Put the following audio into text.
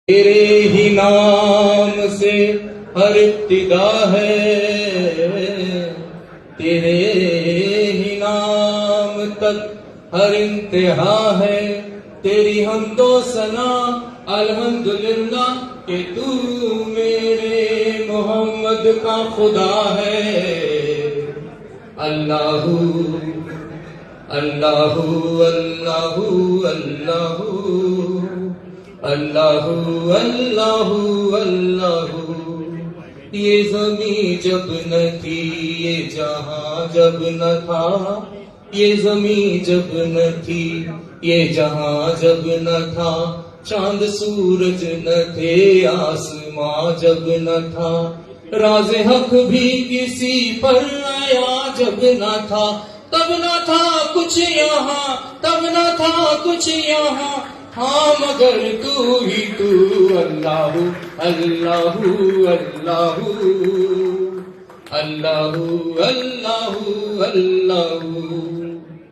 تیرے ہی نام سے ہر ابتدا ہے، تیرے ہی نام تک ہر انتہا ہے، تیری حمد و ثنا الحمدللہ کہ تو میرے محمد کا خدا ہے۔ اللہ اللہ اللہ اللہ اللہ اللہ اللہ۔ یہ زمین جب نہ تھی، یہ جہاں جب نہ تھا، یہ زمین جب نہ تھی، یہ جہاں جب نہ تھا، چاند سورج نہ تھے، آسماں جب نہ تھا، راز حق بھی کسی پر آیا جب نہ تھا، تب نہ تھا کچھ یہاں، تب نہ تھا کچھ یہاں، ہاں مگر تو ہی تو۔ اللہ اللہ اللہ اللہ اللہ اللہ۔